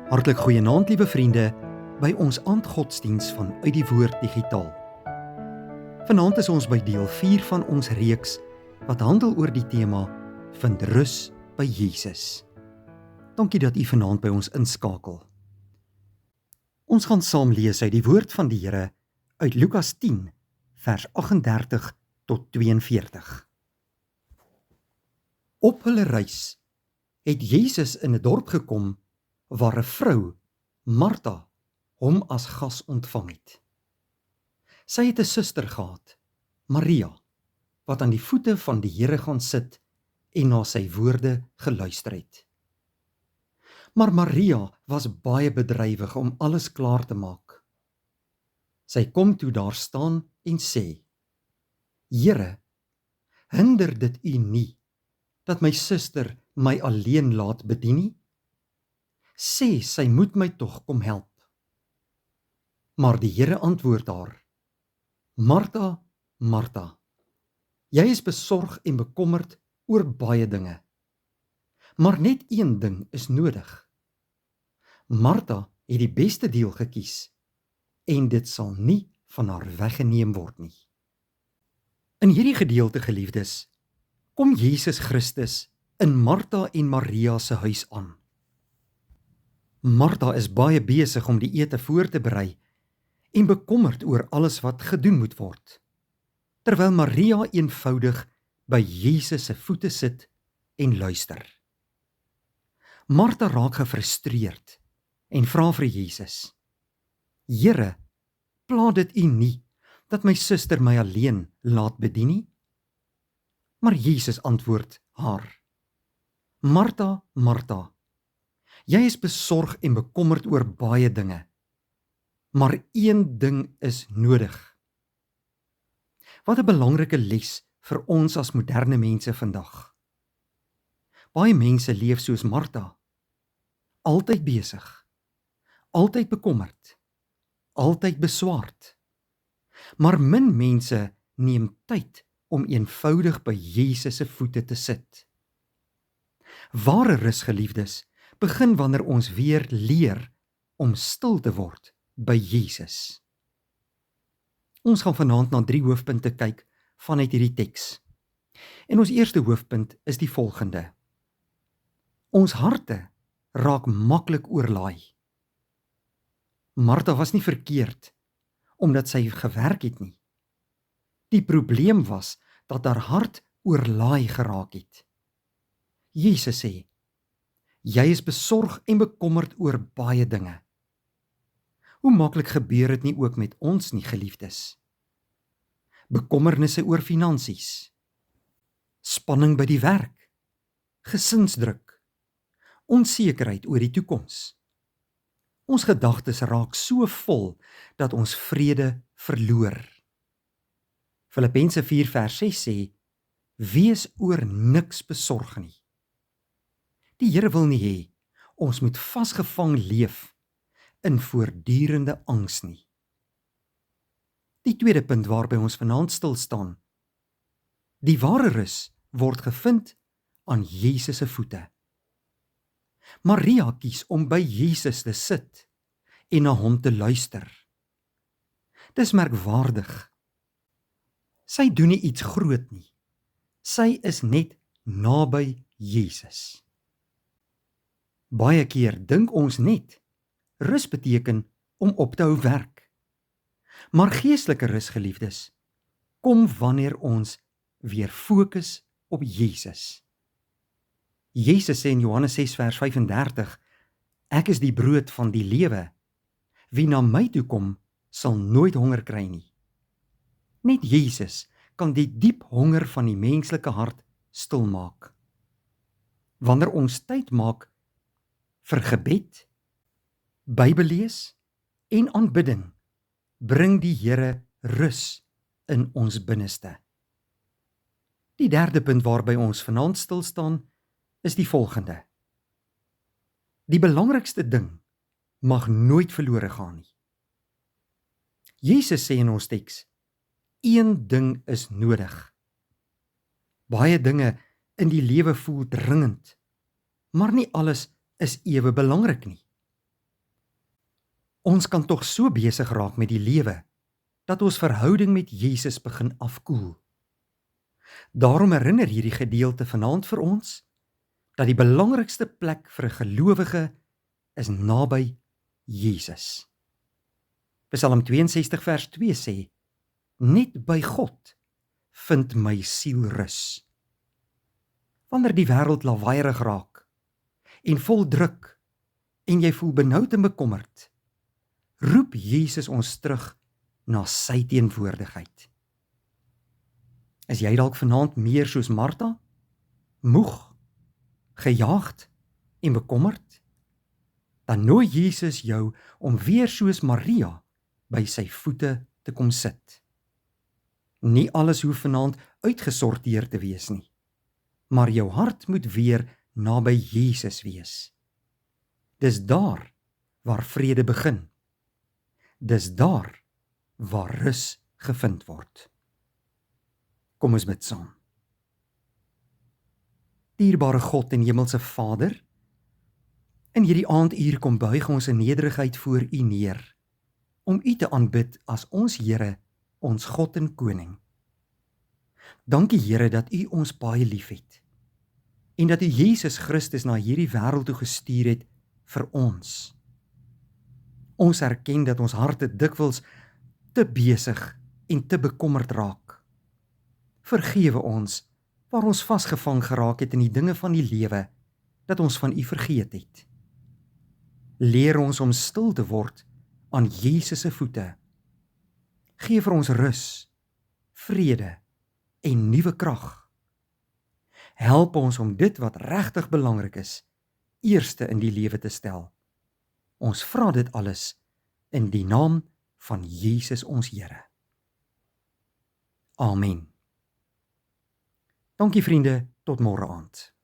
Hartlik goeienaand, liewe vriende, by ons aandgodsdiens van Uit die Woord Digitaal. Vanaand is ons by deel 4 van ons reeks wat handel oor die tema Vind rus by Jesus. Dankie dat u vanaand by ons inskakel. Ons gaan saam lees uit die woord van die Here uit Lukas 10 vers 38 tot 42. Op hulle reis het Jesus in 'n dorp gekom waar 'n vrou, Martha, hom as gas ontvang het. Sy het 'n suster gehad, Maria, wat aan die voete van die Here gaan sit en na sy woorde geluister het. Maar Maria was baie bedrywig om alles klaar te maak. Sy kom toe daar staan en sê: Here, hinder dit u nie, dat my suster my alleen laat bedien nie? Sê, sy moet my tog kom help. Maar die Here antwoord haar: Martha, Martha, jy is besorg en bekommerd oor baie dinge, maar net een ding is nodig. Martha het die beste deel gekies, en dit sal nie van haar weggeneem word nie. In hierdie gedeelte, geliefdes, kom Jesus Christus in Martha en Maria se huis aan. Martha is baie besig om die ete voor te berei en bekommerd oor alles wat gedoen moet word, terwyl Maria eenvoudig by Jesus se voete sit en luister. Martha raak gefrustreerd en vra vir Jesus: Here, pla dit u nie dat my suster my alleen laat bedien nie? Maar Jesus antwoord haar: Martha, Martha, jy is besorg en bekommerd oor baie dinge, maar een ding is nodig. Wat 'n belangrike les vir ons as moderne mense vandag. Baie mense leef soos Martha, altyd besig, altyd bekommerd, altyd beswaard. Maar min mense neem tyd om eenvoudig by Jesus se voete te sit. Ware rus, geliefdes, begin wanneer ons weer leer om stil te word by Jesus. Ons gaan vanaand na 3 hoofpunte kyk vanuit hierdie teks. En ons eerste hoofpunt is die volgende: ons harte raak maklik oorlaai. Martha was nie verkeerd omdat sy gewerk het nie. Die probleem was dat haar hart oorlaai geraak het. Jesus sê: jy is besorg en bekommerd oor baie dinge. Hoe maklik gebeur dit nie ook met ons nie, geliefdes? Bekommernisse oor finansies, spanning by die werk, gesinsdruk, onsekerheid oor die toekoms. Ons gedagtes raak so vol dat ons vrede verloor. Filippense 4 vers 6 sê: wees oor niks besorg nie. Die Here wil nie hê ons moet vasgevang leef in voortdurende angs nie. Die tweede punt waarby ons vanaand stil staan: die ware rus word gevind aan Jesus se voete. Maria kies om by Jesus te sit en na hom te luister. Dis merkwaardig. Sy doen nie iets groot nie. Sy is net naby Jesus. Baie keer dink ons net, rus beteken om op te hou werk. Maar geestelike rus, geliefdes, kom wanneer ons weer fokus op Jesus. Jesus sê in Johannes 6 vers 35, ek is die brood van die lewe. Wie na my toe kom, sal nooit honger kry nie. Net Jesus kan die diep honger van die menslike hart stilmaak. Wanneer ons tyd maak vir gebed, Bybellees en aanbidding, bring die Here rus in ons binneste. Die derde punt waarby ons vanaand stil staan, is die volgende: die belangrikste ding mag nooit verlore gaan nie. Jesus sê in ons teks: een ding is nodig. Baie dinge in die lewe voel dringend, maar nie alles is ewe belangrik nie. Ons kan tog so besig raak met die lewe, dat ons verhouding met Jesus begin afkoel. Daarom herinner hierdie gedeelte vanaand vir ons, dat die belangrikste plek vir 'n gelowige is naby Jesus. Psalm 62 vers 2 sê, net by God vind my siel rus. Wanneer die wêreld lawaaiig raak, en vol druk, en jy voel benoud en bekommerd, roep Jesus ons terug na sy teenwoordigheid. Is jy dalk vanaand meer soos Martha, moeg, gejaagd en bekommerd? Dan nooi Jesus jou om weer soos Maria by sy voete te kom sit. Nie alles hoef vanaand uitgesorteer te wees nie, maar jou hart moet weer naby Jesus wees. Dis daar waar vrede begin. Dis daar waar rus gevind word. Kom ons bid saam. Dierbare God en Hemelse Vader, in hierdie aanduur kom buig ons in nederigheid voor U neer, om U te aanbid as ons Here, ons God en Koning. Dankie Here dat U ons baie liefhet, en dat U Jesus Christus na hierdie wêreld toe gestuur het vir ons. Ons erken dat ons harte dikwels te besig en te bekommerd raak. Vergewe ons waar ons vasgevang geraak het in die dinge van die lewe, dat ons van U vergeet het. Leer ons om stil te word aan Jesus se voete. Geef vir ons rus, vrede en nuwe krag. Help ons om dit wat regtig belangrik is, eerste in die lewe te stel. Ons vra dit alles in die naam van Jesus ons Here. Amen. Dankie vriende, tot môre aand.